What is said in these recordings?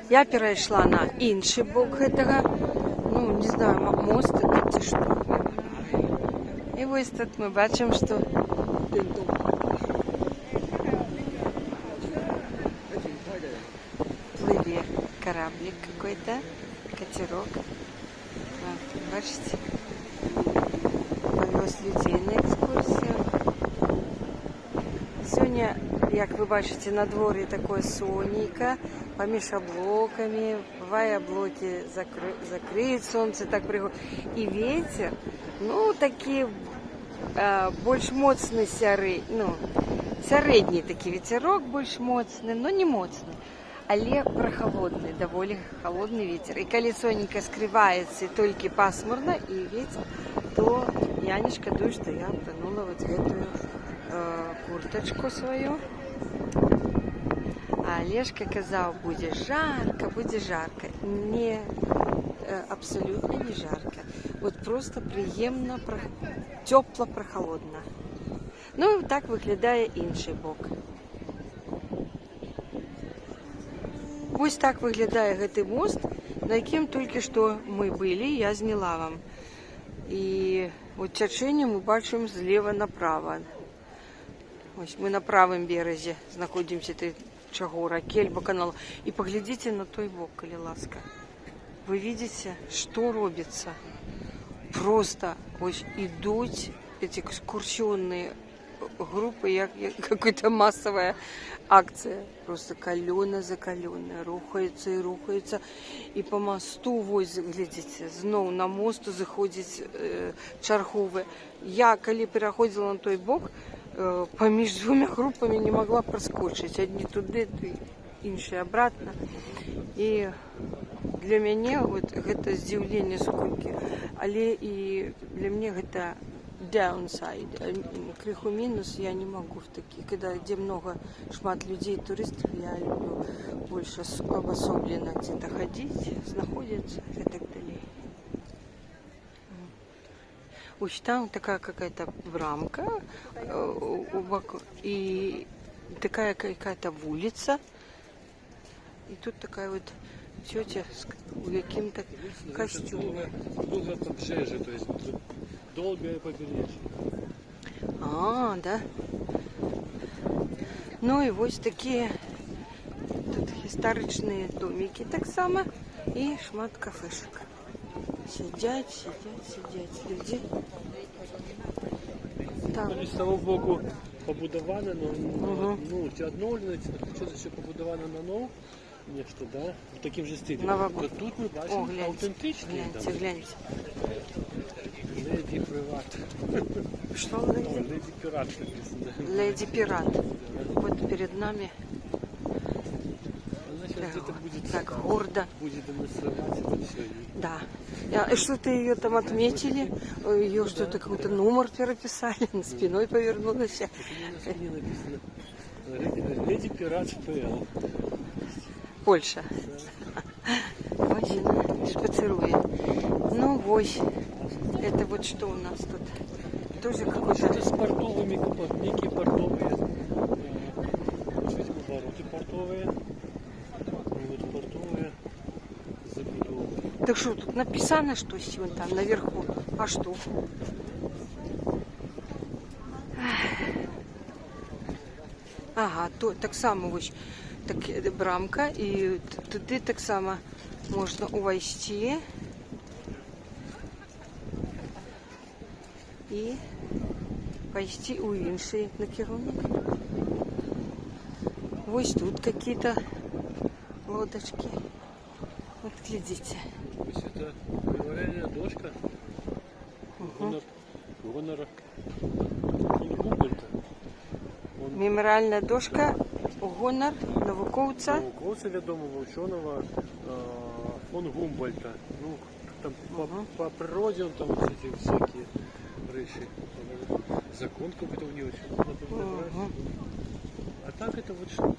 Я перейшла на інший бок гэтага, ну, не знаю, мост это ці што. І вось тут мы бачым, што плыве кораблик какой-то, катерок. Вот, бачите? Повез людей на экскурсию. Сегодня, як вы бачите, на дворе такое сонненько, поміж облаками, бывает облаки закрыют, солнце так приходит. И ветер, ну, такие больш моцны ну, сярэдні такі ветерок, больш моцны, но не моцны. Але прохолодный, довольно холодный ветер. И коли сонненько скрывается, и только пасмурно, и ветер, то я не шкодую, что я утонула вот эту курточку свою. А Олежка казал, будет жарко. Не, абсолютно не жарко. Вот просто приємно, тепло, прохолодно. Ну, так виглядає інший бок. Ось так виглядає гэты мост, на яким тільки що ми були, я зняла вам. І от течение ми бачимо зліва направо. Ось ми на правому березі знаходимося Чагора, Кельба каналу. І поглядите на той бок, коли ласка. Ви бачите, що робиться? Просто ось ідуть ці екскурсіонні группы, як какая-то массовая акция. Просто колено за колено, рухаются и рухаются. И по мосту, вось, глядите, знову на мосту заходять чаргові. Я, коли переходила на той бок, поміж двома групами не могла проскочить. Одні туди, інші обратно. І для мене вот гэта здзіўленне сколькі. Але і для меня гэта downside. Крыху минус, я не могу в такие, когда где шмат людей, туристов, я люблю больше обособленно где-то ходить, находиться и так далее. Вот там такая какая-то брамка и такая какая-то улица, и тут такая вот тетя в каким-то костюме. Долгое побережье, то есть долгое побережье. А, да. Ну и вот такие тут историчные домики так само и шмат кафешек. Сидять люди. Там. З того боку побудоване, ну, одновлено, щось ще побудоване на нову. Нечто, да? В таким же стилі. Новогод. Тут ми бачимо аутентичні. Гляньте. Леді Пират. Что леди? Леді Пират написано. Леди Пират. Вот перед нами. Так гордо. Будет демонстрировать это все. Да. А что-то ее там отметили, ее что-то какой-то номер переписали, спиной повернулась. На спине написано Леди Пират ПЛ. Польша. Ось вона шпацирует. Ну, ось. Это вот что у нас тут? Тоже какой-то... Это с портовыми, некие портовые. Видимо, вороты портовые. Вот портовые забудовы. Так что, тут написано, что вон там наверху? А что? Ага, то так само ось так, брамка, і туди так само можна увійти і пойти у інший накерунок. Ось тут какие-то лодочки. Вот глядите. То есть это мемориальная дошка Гонора фон Гумбольдта. Мемориальная дошка гонор науковца. Науковца відомого ученого фон Гумбольдта. Ну, там по природе он там вот эти всякие речи. Закон какой-то у него очень. А так это вот что?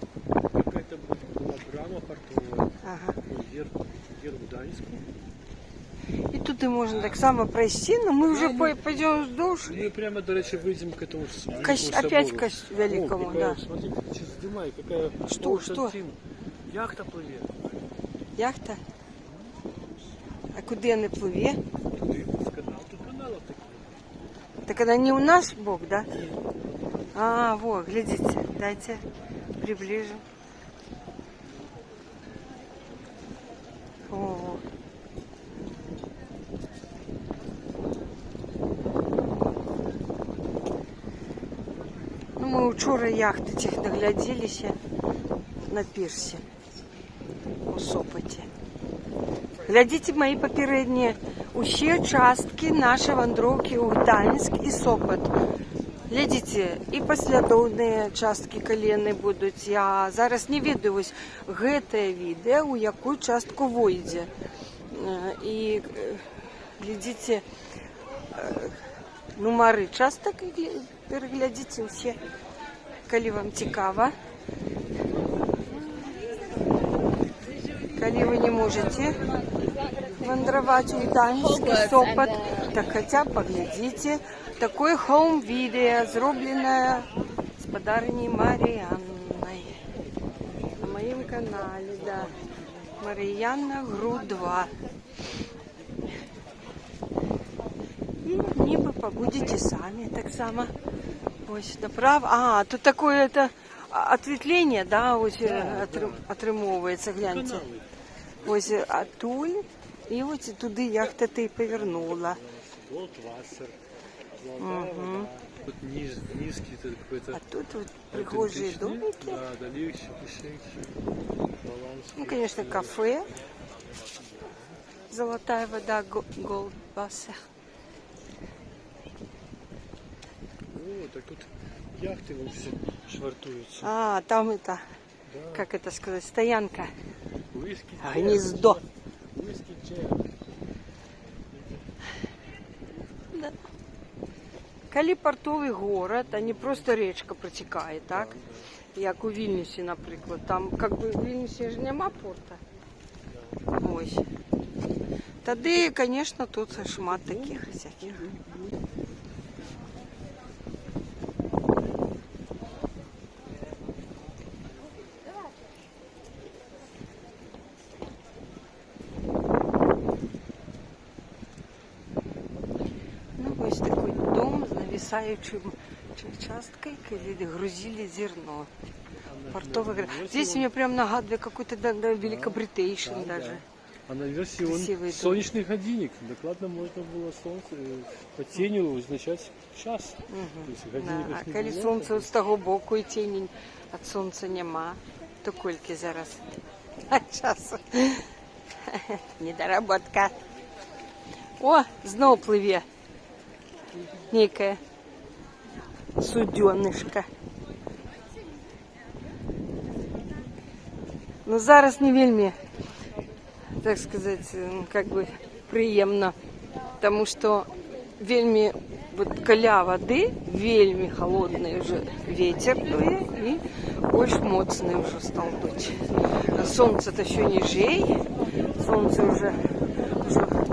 Какая-то была брама портовая. Ага. Вверх в Гданьску. І туди можна так само пройти, но мы уже пойдем вздовж. Мы прямо, до речи, выйдем к этому Опять к великому, О, да. Смотрите, сейчас снимай, какая Что? яхта плывет. Яхта? А куди вона пливе? Туди в канал, тут каналов таких. Так она не у нас бок, да? А, вот, глядите, дайте приближу. О. Ну, мы учора яхты цих наглядзеліся на пірсі у Сопоті. Глядите мои папярэднія усе часткі нашай вандроўкі ў Гданьск і Сопот. Глядите, і паслядоўныя часткі калі яны будуць. Я зараз не ведаю вось гэтае відэа, у якую частку войдзе. І глядите нумары частак, пераглядзіце ўсе, калі вам цікава. Калі вы не можете вандраваць у Гданьск і Сопот, так хотя б паглядзіце. Такое хоум-відео, зробленное господарыней Маріяннай. На моем канале, да. Маріянна Гру 2. І нібы пабудзеце самі таксама. Ось направо. А, тут такое это ответвление, да, ось атрымоўваецца, гляньте. Ось атуль, і ось туди яхта ты повернула. Голдвассер. Угу. Тут низкий какой-то. А тут вот прихожие домики. Да, далекие, пушенькие. Баланс. Ну, конечно, кафе. Золотая вода, Голдвассер. О, так тут яхты вот все швартуются. А, там это, Да. как это сказать, стоянка. Виски, Гнездо. Виски, чай. Да. Калі партовий город, а не просто речка протікає, так? Як у Вільнюсі, наприклад. Там, как бы, в Вільнюсі ж нема порта. Ось. Тоді, конечно, тут шмат таких всяких. Ось такой дом с нависающей часткой, где грузили зерно. Портовый город. Здесь мне прям нагадывает какой-то Великобритейшн даже. А на версии он солнечный годинник. Докладно можно было солнце по тенью означать час. А коли сонце з того боку і тіні від сонця нема, то кольки зараз часу. Недоработка. О, знов пливе. Некая суденышка. Ну зараз не вельми, так сказать, как бы приемно, потому что вельми вот каля воды, вельми холодный уже ветер дует и больше моцный уже стал дуть. Солнце-то еще ниже, солнце уже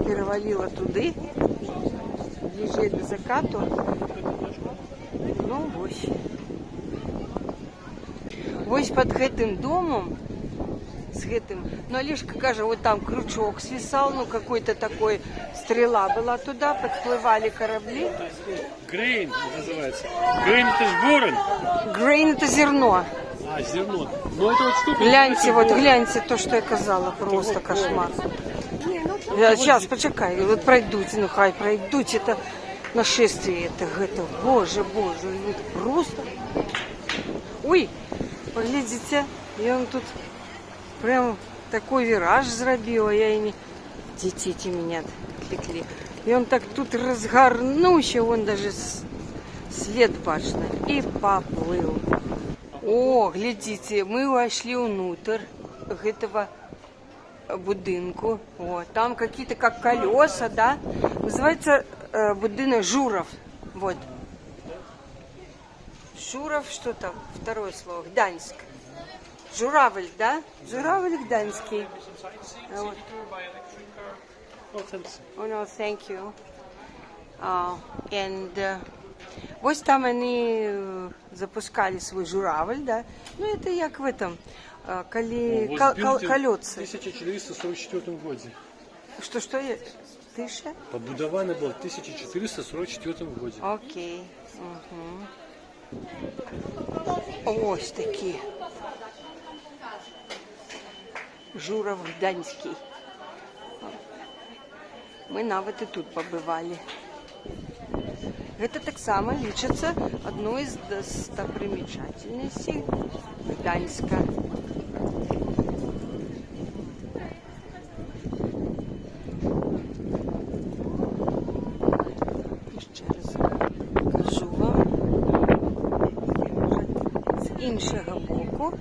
перевалило туды. Ближе до закату. Ну, ось. Ось під гэтым домом, с гэтым, ну, Олежка каже, вот там крючок свисал, ну, какой-то такой, стрела была туда, подплывали корабли. Грейн называется. Грейн это ж ворон. Грейн это зерно. А, зерно. Ну, это вот штука. Гляньте, вот гляньте то, что я казала, просто кошмар. Сейчас, почекай, вот пройдуте, ну хай пройдуть, это нашествие, это, боже, просто. Ой, поглядите, и он тут прям такой вираж зробил, а я и не... Дети меня отвлекли. И он так тут разгорнувся, он даже след бачно, и поплыл. О, глядите, мы вошли внутрь этого будинку. О, там какие-то как колеса, да? Называется будинок Журов. Вот. Журов, что там? Второе слово. Гданьск. Журавль, да? Журавль гданьский. Вот. Oh, no, thank you. Вот там они запускали свой журавль, да? Ну, это как в этом, колется. В 1444 году. Что є? Тише? Побудовано было в 1444 году. Окей. Угу. Ось такі. Журов Гданський. Ми навіть і тут побывали. Это так само лічиться одной из достопримечательностей Гданьска. Ще раз кажу вам. З іншого боку.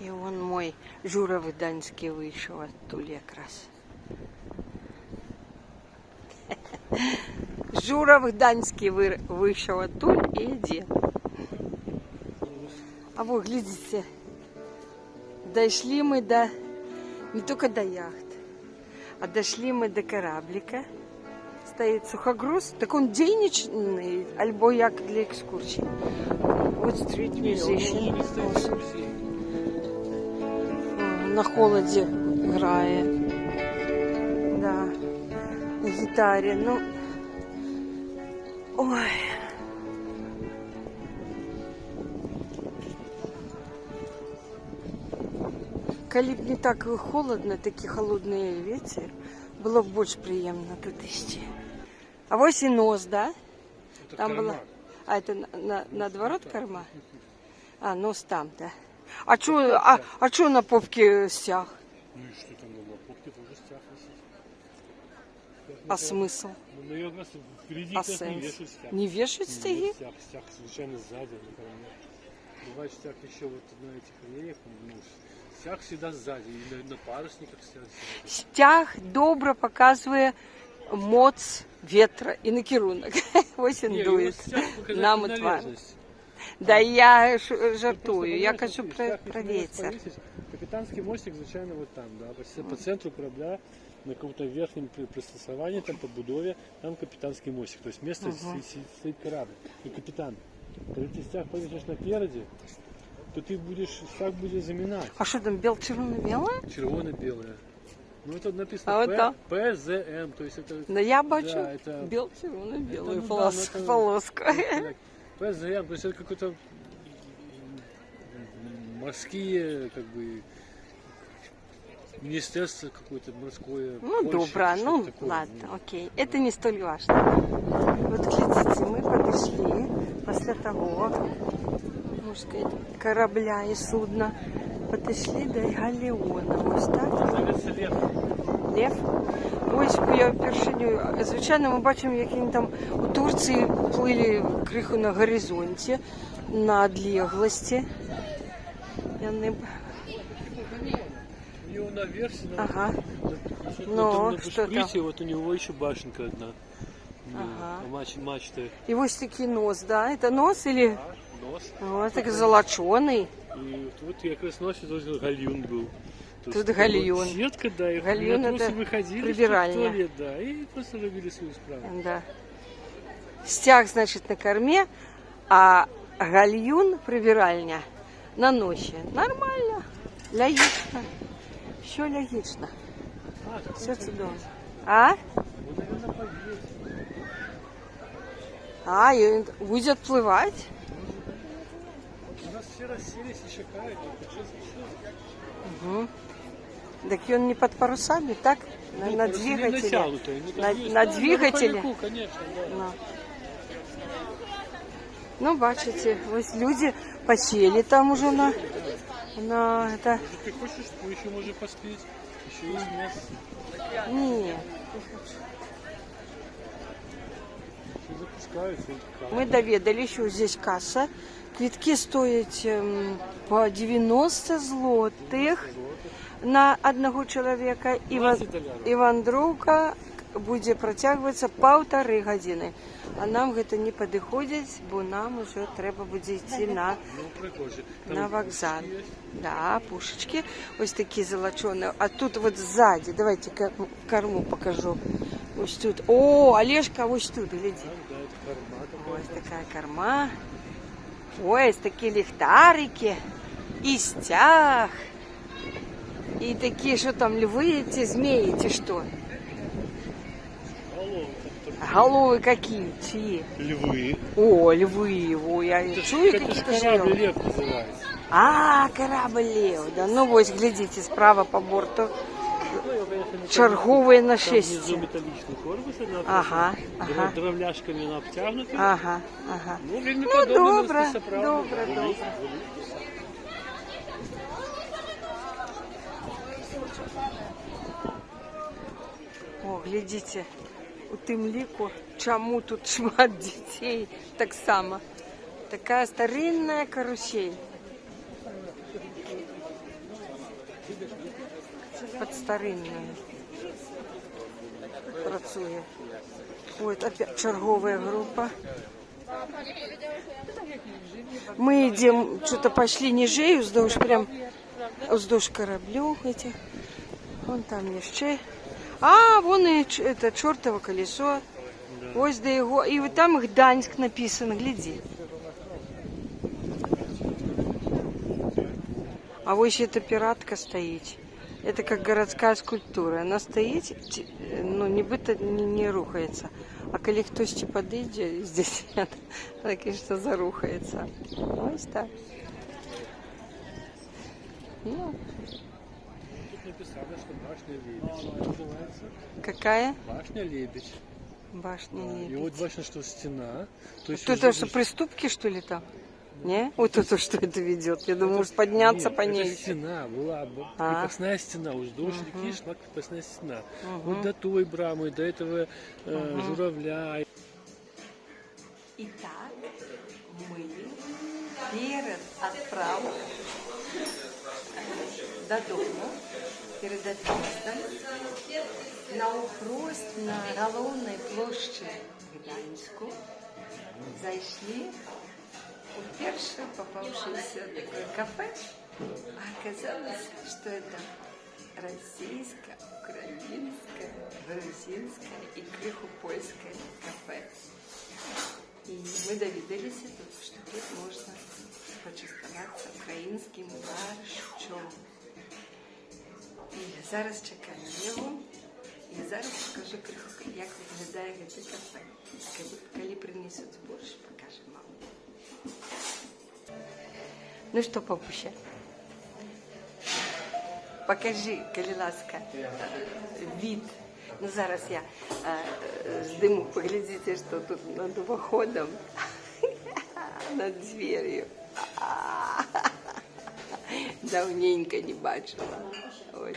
І вон мой Журов Гданський вийшов оттуль якраз. Журов Гданський вийшов оттуль і йде. А вы глядите, дошли мы до, не только до яхт, а дошли мы до кораблика. Стоит сухогруз, так он денежный, альбо як для экскурсии. Вот Street Musician. На холоде грає. Да. На гітарі. Ну. Ой. Коли б не так холодно, такі холодний ветер, було б більш приємно тут іще. А ось і нос, да? Это Там корма. була. А це наоборот корма? А, нос там, да. А чого на попці стяг? Ну и что там на попке тоже стяг висит. А смысл? Ну, ее раз впереди А как раз не сенс? вешают стяг. Не вешать стяги? Нет, стяг случайно сзади, на корме. Бывает стяг еще вот на этих рельефах, ну, стяг всегда сзади, и на парусниках стяг. Стяг добре показує моц ветра і накерунок. Ось він дує нам у твар. Да я жартую, я кажу про ветер. Капитанский мостик, звичайно, вот там, да, по центру корабля, на каком-то верхнем пристосовании, там по будове, там капитанский мостик. То есть место стоит корабль. И капитан, когда ты стяг повесишь напереди, то ты будешь, стяг будет заминать. А що там, червоно-біле? Червоно-белое. Ну это написано А вот там? ПЗМ, то есть это... Ну я бачу Да, это... червоно-білу Это, полоску. ПЗМ, то есть это какой-то морские, как бы, министерство какое-то морское. Ну, Польши, добро, что-то ну, такое, ладно, окей. Это не столь важно. Вот, глядите, мы подошли после того, можно сказать, корабля и судна, подошли до галеона. Ось так. Называется Лев. Лев. Ось я вперше, звичайно, ми бачимо, як вони там у Турції плили криху на горизонті, на одлеглості. Я не... У него на версии, Ага. на Ну, что бушприте, вот у него еще башенка одна. Ага. Мачта. И вот такой нос, да? Это нос или... Нос. Вот так золоченый. И вот я как раз носил, тоже гальюн был. То Тут есть, гальюн. вот сетка, да, и Гальюн матросы это выходили прибиральня. в туалет, да, и просто робили свою справу. Да. Стяг, значит, на корме, а гальюн, прибиральня, на ночи. Нормально. Логично. Все логично. Все чудово. А? Вот, наверное, повесить. А, и будет плывать? У нас все расселись и чекают. Угу. Так и он не под парусами, так? На двигателе. На двигателе. На маховику, конечно, да. Ну. Ну, бачите, ось люди посели там уже на это. Может, ты хочешь, мы еще можем поспеть? Еще есть место. Нет. Еще запускаются. Мы доведали, что здесь касса. Квитки стоят по 90 злотых на одного человека. 20 долларов. Івандровка будзе працягвацца 1,5 гадзіны. А нам гэта не падыходзіць, бо нам ужо трэба будзе ісці на вакзал. Да, пушечки. Ось такі залачоныя. А тут вот сзади, давайте корму покажу. Ось тут. О, Олежка, ось тут, гляди. Ось такая корма. Ой, ось такі ліхтарики. І стяг. И такие, что там, львы эти, змеи эти, что? Головы какие? Чьи? Львы. О, львы. О, я чую какие-то корабль живые. Лев называется. А, корабль Лев. Да, ну вот, глядите, справа по борту. Черговые нашествия. Внизу металличный корпус. Ага, ага. Дровляшками она обтянута. Ага, ага. Ну, вельми Ну, подобно добре, на Списоправді. добре, добре. О, глядите, у тым ліку, чаму тут шмат дзяцей таксама. Такая старинная карусель. Под старинную працуе. Ой, опять черговая группа. Мы идем, что-то пошли ниже, вздовж кораблю этих. Вон там еще. А, вон и это чертово колесо. Ось до его. И вот там Гданьск написано, гляди. А вот эта пиратка стоит. Это как городская скульптура. Она стоит, ну, не рухается. А коли хтось подойдет здесь, она, конечно, зарухается. Ось так. Ну. Тут написано, что башня Лебедь называется. Какая? Башня Лебедь. Башня Лебедь. И вот башня, что стена. То есть Это что, приступки, что ли, там? Не? Вот это что это ведет? Я думаю, может подняться по ней. Это стена была, крепостная стена. Вздовж реки шла крепостная стена. Вот до той брамы, до этого журавля. Итак, мы перед отправкой додому, перед отъездом, наўпрост на галоўнай плошчы Гданьску зайшли у першее попавшееся такое кафе. А оказалось, что это российское, украинское, грузинское и крыху польское кафе. И мы довідалися тут, что тут можно почастоваться украинским борщом. І зараз чекаємо його. І зараз покажу криху, як виглядає це кафе. Коли принесуть борщ, покажемо вам. Ну что, папуся, покажи, коли ласка, вид. Ну зараз я здиму, поглядите, что тут над входом, над дверью. Давненько не бачила. Ось.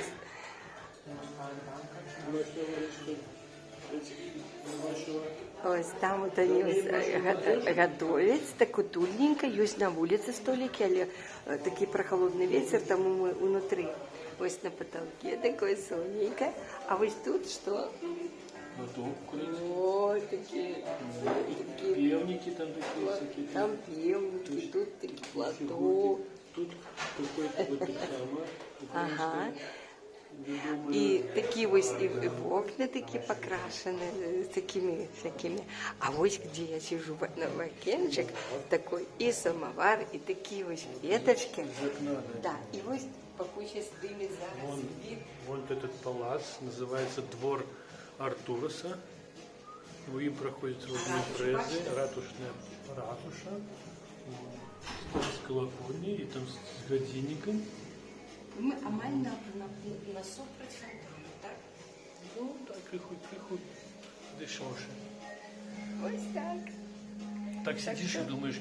Ось там вот они готовят, так утульненько, есть на улице столики, але такий прохолодный ветер, тому мы внутри. Ось на потолке такое солненько. А вот тут что? Ой, такие певники там такие всякие. Там певники, тут такие плато. Тут какой-то вот самое. Ага. И такие вот и окна такие покрашены такими всякими. А вот где я сижу на вакенчик такой, и самовар, и такие вот веточки. Да, и вот пахучий с дымит зараз вид. Вон этот палац называется двор Артуроса. Им проходит фрезы, ратушная ратуша, с колокольней и там с годинником. Мы амаль насупраць, так? Ну, так, криху дешевше. Ось так. Так сидишь и думаешь,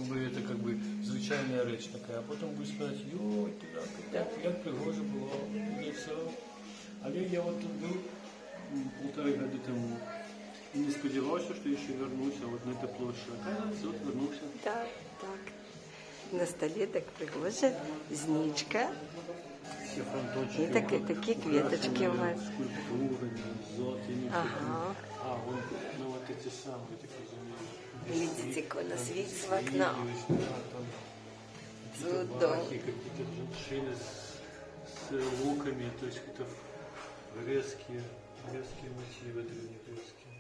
бы это как бы звичайная речь такая, а потом будешь сказать, йой, як пригоже було, і все. Але я вот тут был 1,5 года тому и не сподівався, что еще вернусь вот на эту площадь. Оказывается, вот вернулся. Так, так. На столі так пригожа, знічка. Все фронтончики. І такі квіточки у вас. Скульптурами, золотыми. Ага. А, вон, ну вот эти самые, так разумею. Видите, какое у нас вид с окна. Чудо. Какие-то женщины с луками, то есть какие-то резкие мотивы древнегреческие.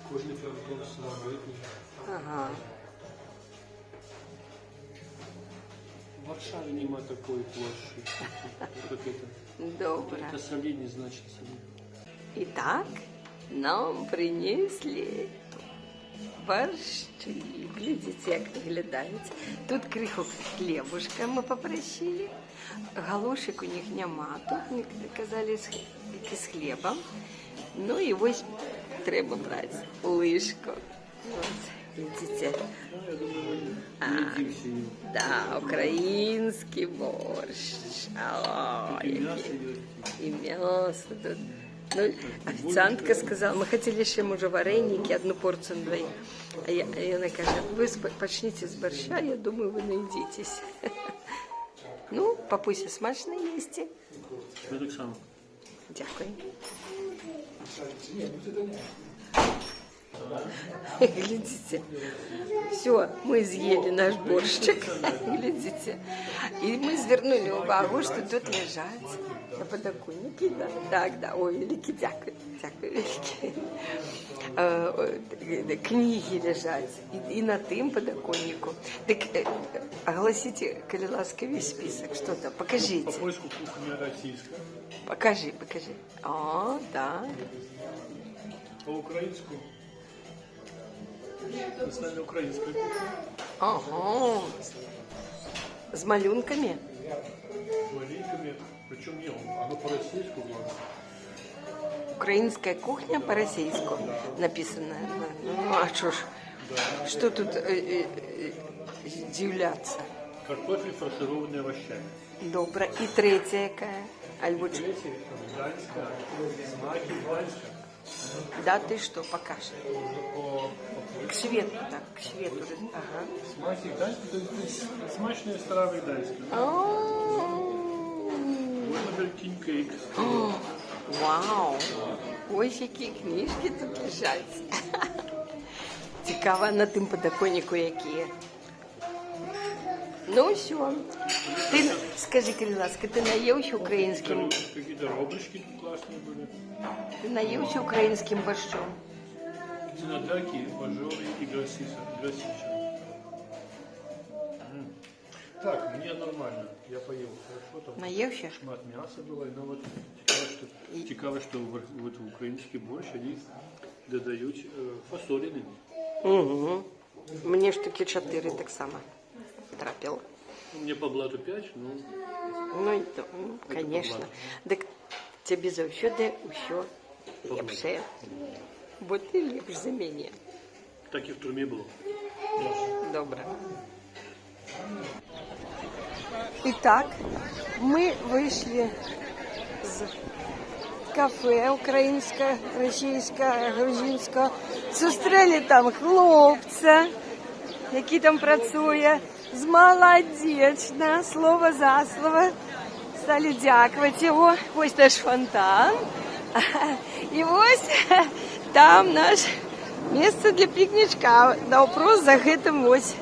Кожный фронтон самобытный. Ага. В Варшаве нема такой площади, как это. Добре. Это солиднее, значит солиднее. Итак, нам принесли борщи. Глядите, як виглядають. Тут криху хлебушка ми попросили. Галушек у них нема. Тут мені казали з хлібом. Ну і ось треба брати лишку. Ось, видите. Ну, я думаю, вы не все. Да, український борщ. О, И мясо який. есть. И мясо тут. Ну, официантка сказала, мы хотели еще уже вареники, одну порцию двоих. И она говорит, вы почните с борща, я думаю, вы наедитесь. Ну, папуся смачно їсти. Ну, так само. Дякую. Глядите. Все, мы съели наш борщик. Глядите. И мы звернули увагу, что тут лежать на подоконнике. Да, так, да. Ой, великі дякую. Дякую, великі. Книги лежать. И на тым подоконнику. Так, огласите, коли ласка, весь список. Что там? Покажите. По-польску кухня российская. Покажи. О, да. По-украинску. Мы с нами украинская кухня. Ага. С малюнками? С маленькими. Причем не, оно по-российски главное. Украинская кухня по-российски написано. Ну, а что ж, что тут удивляться? Картофель, фаршированный овощами. Добро. И третья какая? Альбо... Третий, гданьская, смаки, гданьская. Да ты что, покажи. По К свету, так, к свету. Ага. смаки, гданьская, то есть смачные стравы гданьские. Вот, например, King Cake. Вау! Ось які книжки тут лежать. Цікаво на тим подоконнику які. Ну все. Ти скажи, Кириласка, ти наївся українським? Какие-то ребрышки классные были. Ти наївся українським борщом? Цинодарки, бажовые и гросиша. Так, мне нормально. Я поел хорошо. Там Наївся? шмат мяса было. Но вот цікаво, что вот в украинский борщ они додают фасолины. Угу. Мені штуки 4 так само трапило. Мне по блату 5, но Ну, і то, конечно. Так тобі завжди усе ліпше. Бо ти ліпш за мене. так и в турме было. Добре. Итак, мы вышли з кафе українське, російське, грузинське. Зустріли там хлопця, який там працює. Молодечно, слово за слово. Стали дякувати його. Ось наш фонтан. І ось там наш место для пикничка. Навпрост за гэтым ось.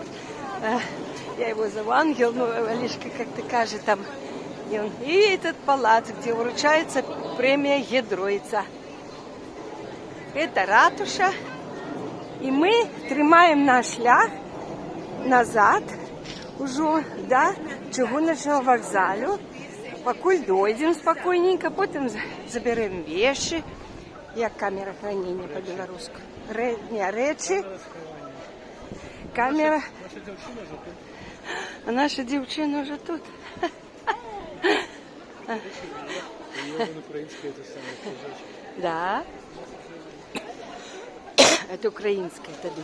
Я его зову Ангел, но Алишка как-то кажет там. И этот палац, где вручается премия Гедройца. Это ратуша. И мы тримаем наш шлях назад уже до чыгуночного вокзалу. Покуль дойдем спокойненько, потом заберем вещи. Як камера хранения по-белорусски? Речи. Камера. А наша девчина уже тут. Да. Это украинская тогда.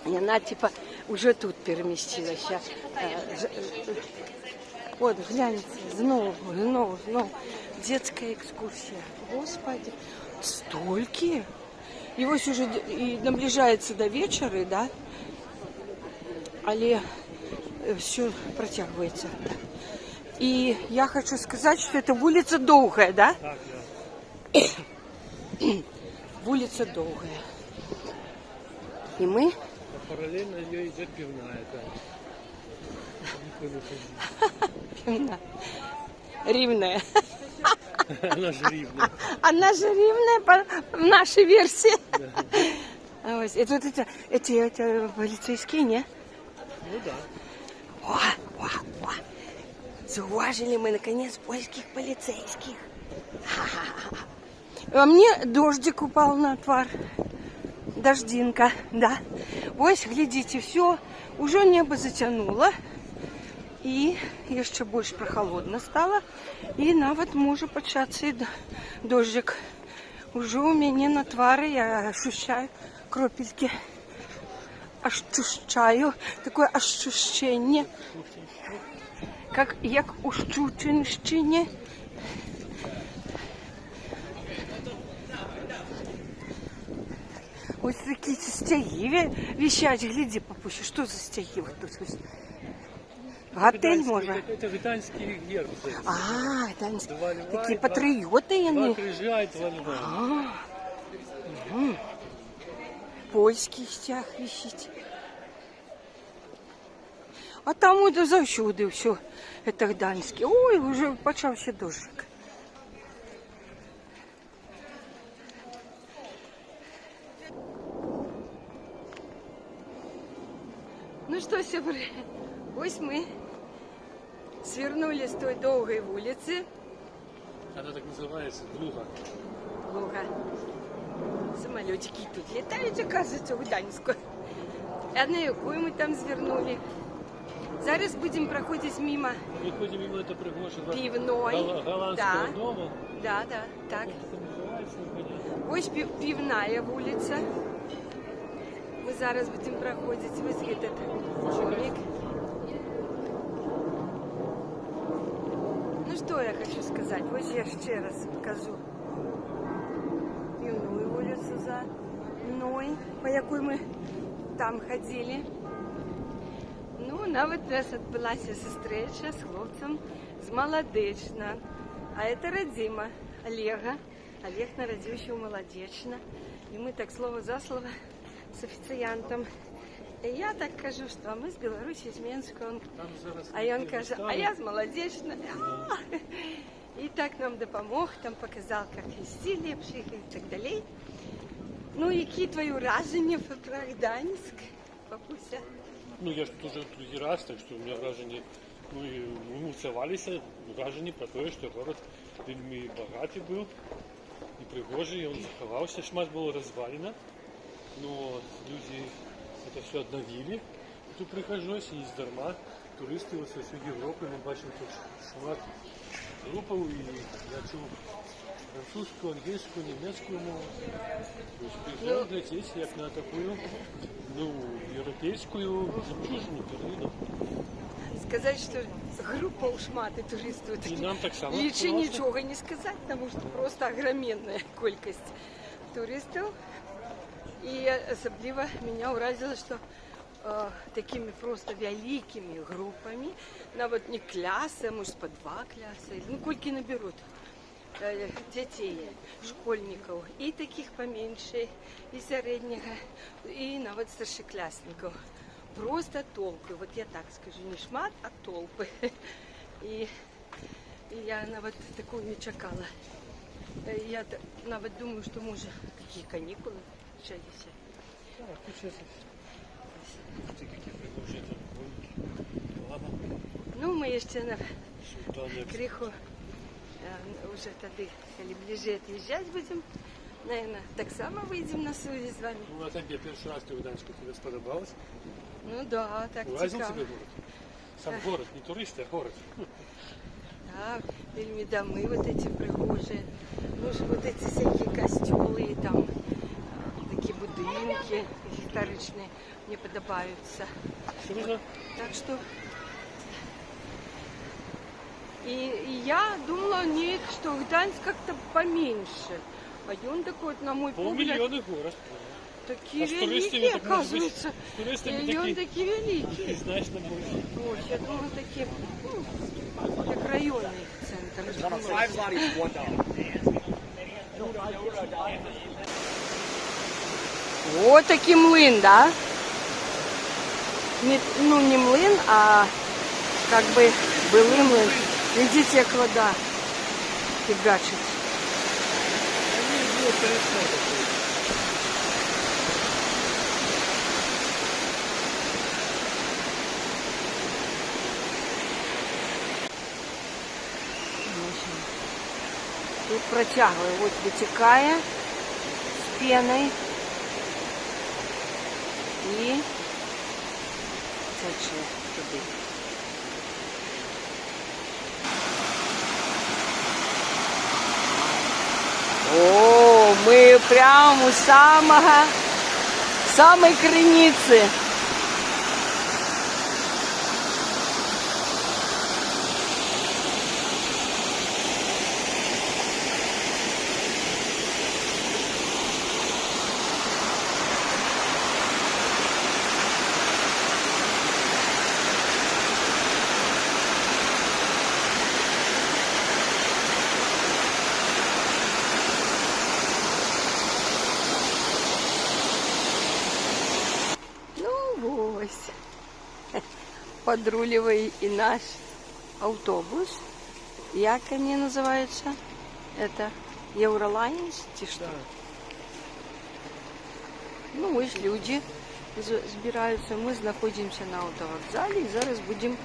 И она типа уже тут переместилась. Вот, гляньте, снова. Детская экскурсия. Господи, столько. І ось уже і наближається до вечора, да? Але все протягивается. И я хочу сказать, что это улица долгая, да? Так, да. Улица долгая. И мы... А параллельно ее идет пивная, да. Никто не ходит. Пивная. Ривная. Она же ривная. Она же ривная по нашей версии. А ось, это вот это полицейские, не? Ну да. О. Зауважили мы, наконец, польских полицейских. Ха-ха-ха. А мне дождик упал на твар. Дождинка, да. Ось, глядите, все, уже небо затянуло. І ще більш прохолодно стало. І навіть може початися і дождик. Уже у мене на твари я ощущаю кропельки. Ощущаю такое ощущение, як у Щучинщині. Ось такі стяги висять. Гляди, папуся, що за стяги вот тут? Готель можна? Это витанский герб. А, танці. Два льва Такі і два- патріоти Два вони. крыжа и два льва. Польський стяг висить. А там от завсюди все це гданське. Ой, вже почався дощик. Ну что, сябры, ось мы свернули с той долгой улицы. Она так называется, Друга. Луга. Самолетики тут летають, оказується, у Гданську. А на яку ми там звернули? Зараз будемо проходити мимо Мы ходим мимо этого пригожего пивной. голландского Да, дома. да, так. Как это называется, непонятно. Ось пивная вулиця. Ми зараз будемо проходити ось этот домик. Ну что я хочу сказать? Ось я ще раз покажу пивную вулицю за мною, по якій ми там ходили. Ну, навіть у нас відбулася зустріча з хлопцем з Молодечна. А це родима Олега. Олег народився у Молодечна. І ми так слово за слово з офіціантом. І я так кажу, що ми з Білорусі, з Мінська. Там зараз А він каже, а я з Молодечна. І так нам допомог, там показав, як вести ліпших і так далі. Ну, які твої враження про Гданськ, папуся? Ну, я ж тут уже другий раз, так что у меня вражение, ну, и мы уцевались, вражение про то, что город вельми богатый был, и пригожий, он заховался, шмат было развалено, но люди это все обновили, тут прихожусь, и нездарма, туристы вот со всей Европы, мы бачим тут шмат группов, и я чув французскую, английскую, немецкую мову. То есть приезжаю глядеть, як на такую, ну, европейскую жемчужину Берлина. Сказати, що група у шмати туристів І нам так само лучше класно. нічого не сказати, тому що просто огроменна кількість туристів. І особливо мене вразило, що такими просто великими групами, навіть не класи, а може по 2 класи, ну скільки наберуть детей, школьників, і таких поменше, і середнього, і навіть старшокласників. Просто толпи, вот я так скажу, не шмат, а толпи. І я навіть такого не чекала. Я навіть думаю, що може, які канікули ще є. Так, тут сейчас какие пригожие там гонки, лава, Ну, ми ще на султаны. криху уже тоді, коли ближе від'їжджати будемо. Наверное, так само вийдемо на связь з вами. Ну, а там я первый раз ты в Гданьску, тебе сподобалось? Ну да, так Уразил цікаво. тебе город? Сам город, не туристы, а город. Так, вельми доми вот эти прихожие. Ну, ж вот эти всякие костюлы, там такие будинки историчные мне подобаются. Серьезно? Так что... И я думала, нет, что Гданьск как-то поменьше. А ён такой, от, на мой погляд, Полмиллиона город. такі А з туристами великі, так може бути. оказується. С туристами І ён такие, такі великі. значно больше. Ось, я думаю, такі, ну, як районний центр. Вот такий млин, да? Ну, не млин, а как бы былий млин. Видите, як вода фігачить. Они вот такие. Тут протягиваю, вот вытекая с пеной и тече туди. О, мы прямо у самой криницы. Подруливает и наш автобус. Як они называются? Это Eurolines? Чи что? Ну, ось люди збираються. Ми знаходимося на автовокзалі і зараз будемо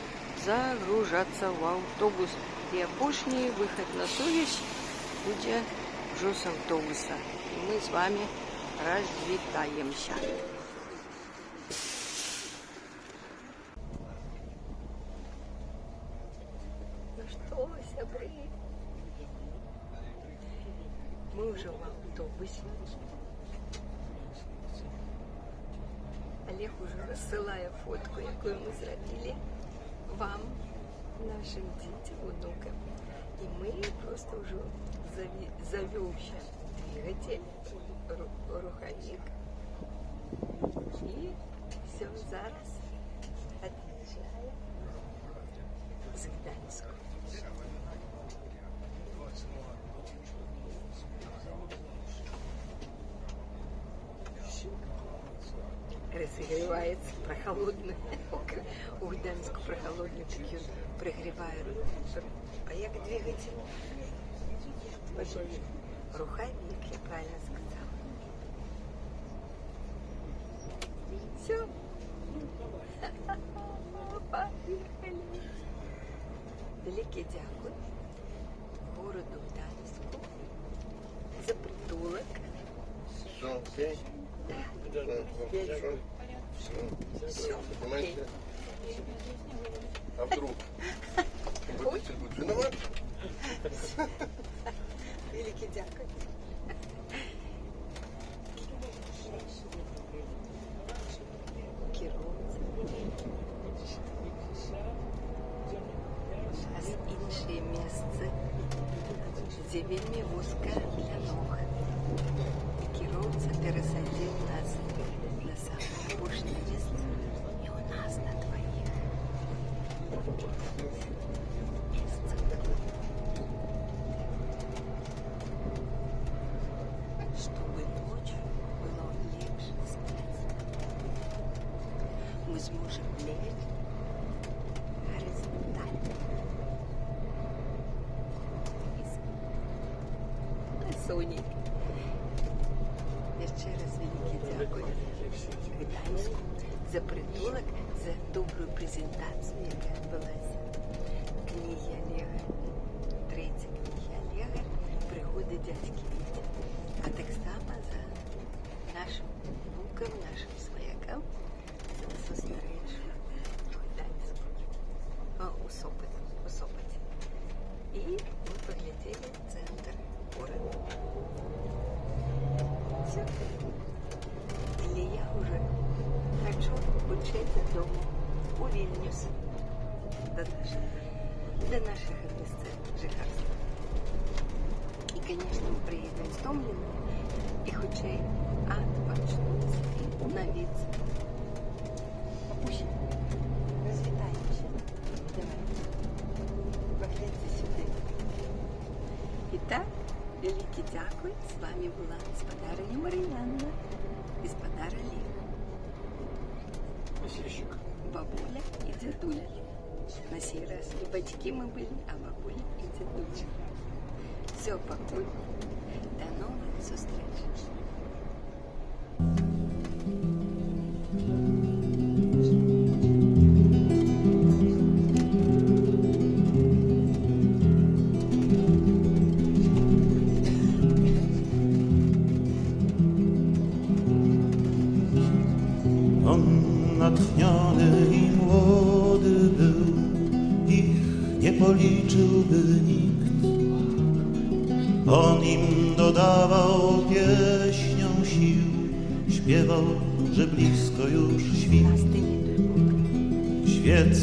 загружатися в автобус. І опошній вихід на совість буде вже з автобуса. І ми з вами розвітаємося. Что, сябры? Мы уже в автобусе. Олег уже рассылает фотку, якую мы зробили вам, нашим детям, внукам. И мы просто уже завелся двигатель, руховик. И все, зараз отъезжаем з Гданьска. Разогревается прохолодно. У Гданьску прохолодно, такие пригревают. А як двигатель? Руховик, я правильно сказала. Все. Поехали. Велике дякую городу Гданьску за притулок. Все, окей? Все, понимаете? А вдруг? Водитель будет виноват? Велике дякую. Керується. А з іншої місце, де вельми вузька для ног. Кіровця пересадив нас на саме опушне місце і у нас на двоїх. Місце. Чтобы ночью было легче спать. Мы сможем лечь горизонтально. Соні. Я ще раз велике дякую Гданьску за притулок, за добру презентацію, яка відбулася. Книги Олега, третя книга Олега, пригоди дядьки Віті. А так само за нашим внукам, нашим своякам, за старейшим Гданьску. У Сопоті. І ми поглядели центр города. Все. Или я уже хочу учиться дому у Вильнюс до наших мест жительства. І, звісно, приїде стомлений і хоче відпочинутися і навіть. Папусь, розвітаємося. Давай. Погляньте сюди. І так, велике дякую. З вами була господариня Мар'яна і господар Олег. Носильщик. Бабуля і дедуля. На сей раз не батьки мы были, а бабуля и дедуля. Все, покой. До новых встреч. On natchniony i młody był, ich nie policzyłby nikt. On im dodawał pieśnią sił, śpiewał, że blisko już świt. Świec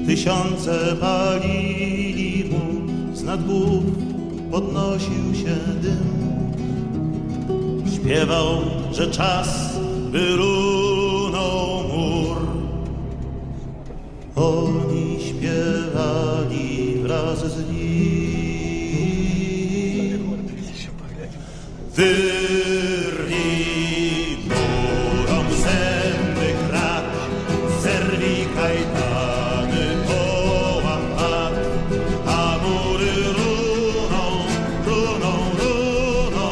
tysiące palili mu, z nad głów podnosił się dym. Śpiewał, że czas by runął mur. Oni śpiewali wraz z nim. Wyrwij murom zęby krat, zerwij kajtany, połam pat, a mury runą, runą, runą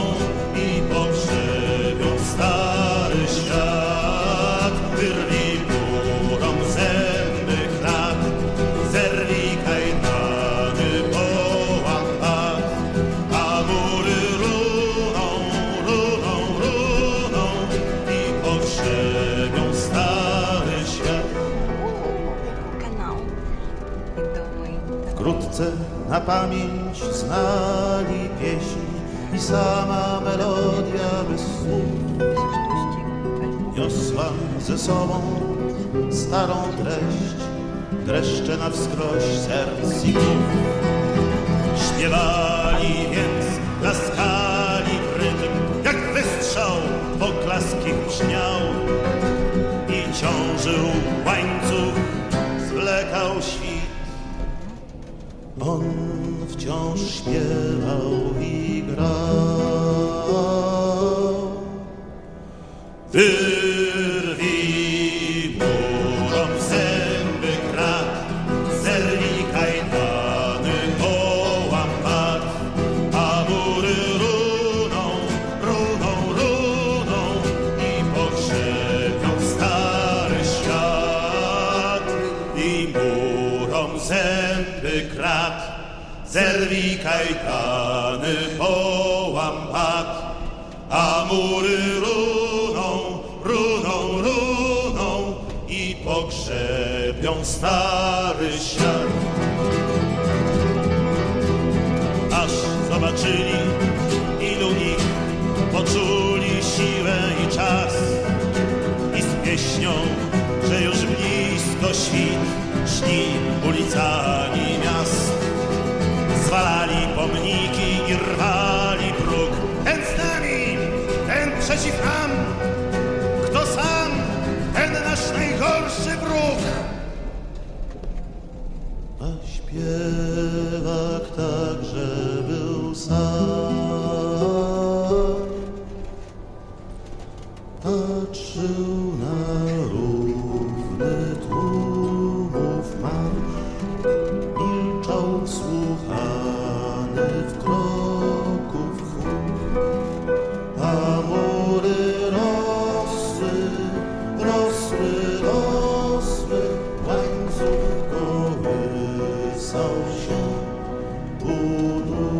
i pogrzebią stary świat. Wyrwij murom zęby krat, zerwij kajtany, połam pat, a mury runą, runą, runą i pogrzebią stary świat. Канал. И думаю, Wkrótce na pamięć znali pieśń i sama melodia bez słów niosła ze sobą starą treść, dreszcze na wskroś serc i głów. Śpiewali więc, klaskali w rytm, jak wystrzał poklask ich brzmiał i ciążył łańcuch, zwlekał świt. On wciąż śpiewał i grał. Wyrwij murom zęby krat, zerwij kajtany, połam pat, a mury runą, runą, runą i pogrzebią stary świat. I murom zęby krat, zerwij kajtany, połam pat, a mury runą, runą, runą i pogrzebią stary świat. Aż zobaczyli, ilu ich poczuli siłę i czas i z pieśnią, że już blisko świt, szli ulicami miast. Zwalali pomniki i rwali próg. Ten z nami, ten przeciw nam. Kto sam, ten nasz najgorszy wróg. A śpiewak także był sam. Patrzył na równy tłumów marsz, milczał wsłuchany w kroków chór, a mury rosły, rosły, rosły, łańcuch kołysał się, budując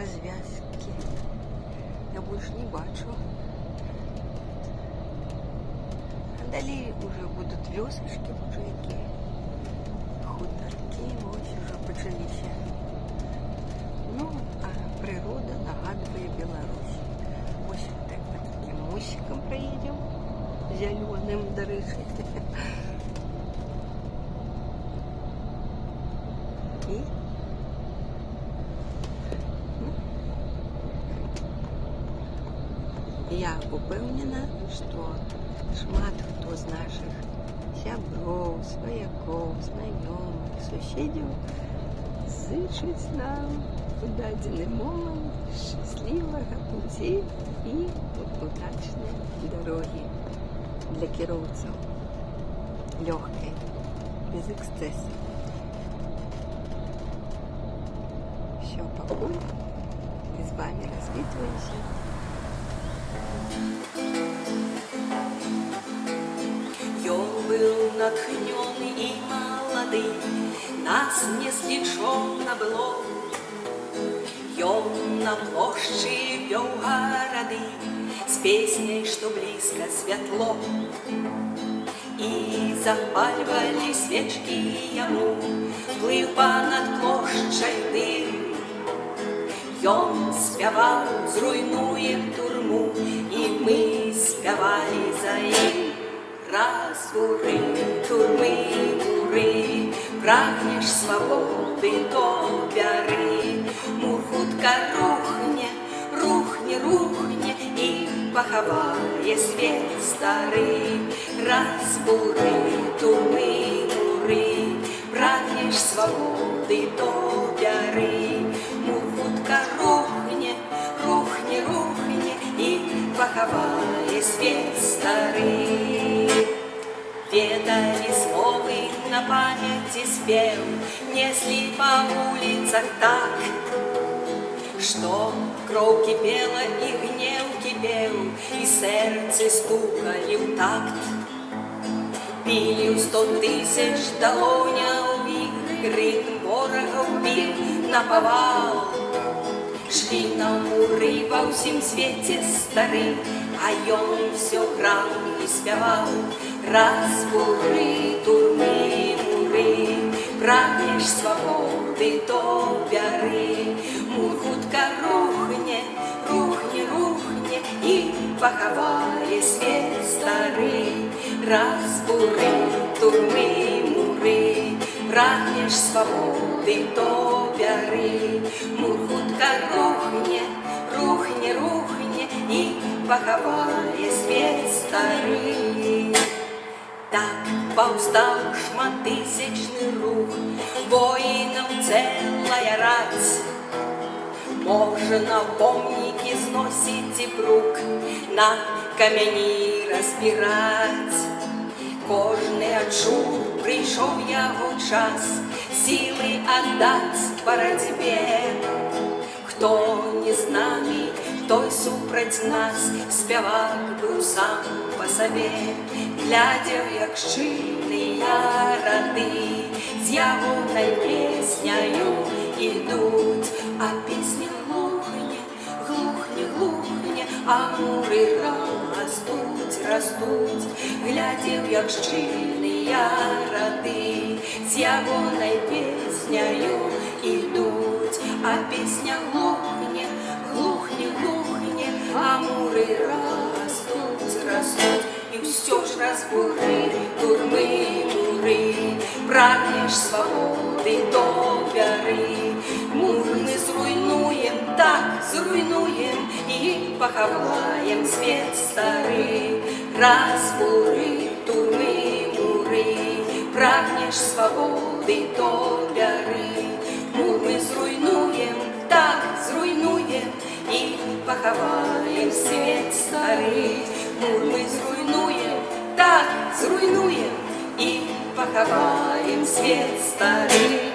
развязки. Я больше не бачу. А далі вже будуть вёсочки, вже які хуторки, ось вже почалися. Ну, а природа нагадує Білорусь. Ось так по таким мостикам проїдемо, зеленим, до речі. І я упевнена, що шмат хто з наших сябров, свояков, знайомих, сусідів зичить нам у дадений момент щасливого путі і удачної дороги для кіровців. Легкой, без эксцессов. Все, покуль. Мы с вами развитываемся. Он был натхнен и молодый, нас не злічона было. Ён на площади вел городы с песней, что близко светло. И запаливали свечки ему, плыв понад площадь дым. Ён спевал, зруйнуем турму, и мы спевали за им. Раз буры, турмы, буры, прагнешь свободы, то бяры. Мурхутка рухне, рухне, рухне, и поховає свет старый. Раз буры, турмы, буры, прагнешь свободы, то бяры. Мурхутка рухне, рухне, рухне, и поховає свет старый. Ведали словы на памяти спев, несли по улицах так, что кровь кипела и гнев кипел, и сердце стукали в такт. Били 100 000 долоня убит, крик ворогов бил наповал. Шли на муры во всем свете старый, а ён все грал и спевал. Раз буры, турмы, муры, прагнешь свободы, то бяры. Мурхутка рухне, рухне, рухне, и поховає свет старый. Раз буры, турмы, муры, прагнешь свободы, то бяры. Мурхутка рухне, рухне, рухне, и поховає свет старый. Так повстав шматисячний рух, воїнам целая рать. Може на помніки зносить і брук, на камені розбирать. Кожний чув, прийшов його час, сили отдать боротьбе. Хто не з нами, той супроть нас, співак був сам по собі. Глядів, як щільныя рады, з ягонай песнею ідуть, а песня глухне, глухне, глухне, а мури растуть, растуть. Глядів, як щільныя рады, з ягонай песнею ідуть, а песня глухне, глухне, глухне, а мури растуть, растуть. И все ж разбуры, турмы, муры, прагнешь свободы, то бяры. Мур мы зруйнуем, так зруйнуем, и поховаем свет старый. Разбуры, турмы, муры, прагнешь свободы, то бяры. Мур мы зруйнуем, так зруйнуем, и поховаем свет старый. Мур мы зруйнуем, так зруйнуем, и поховаем свет старый.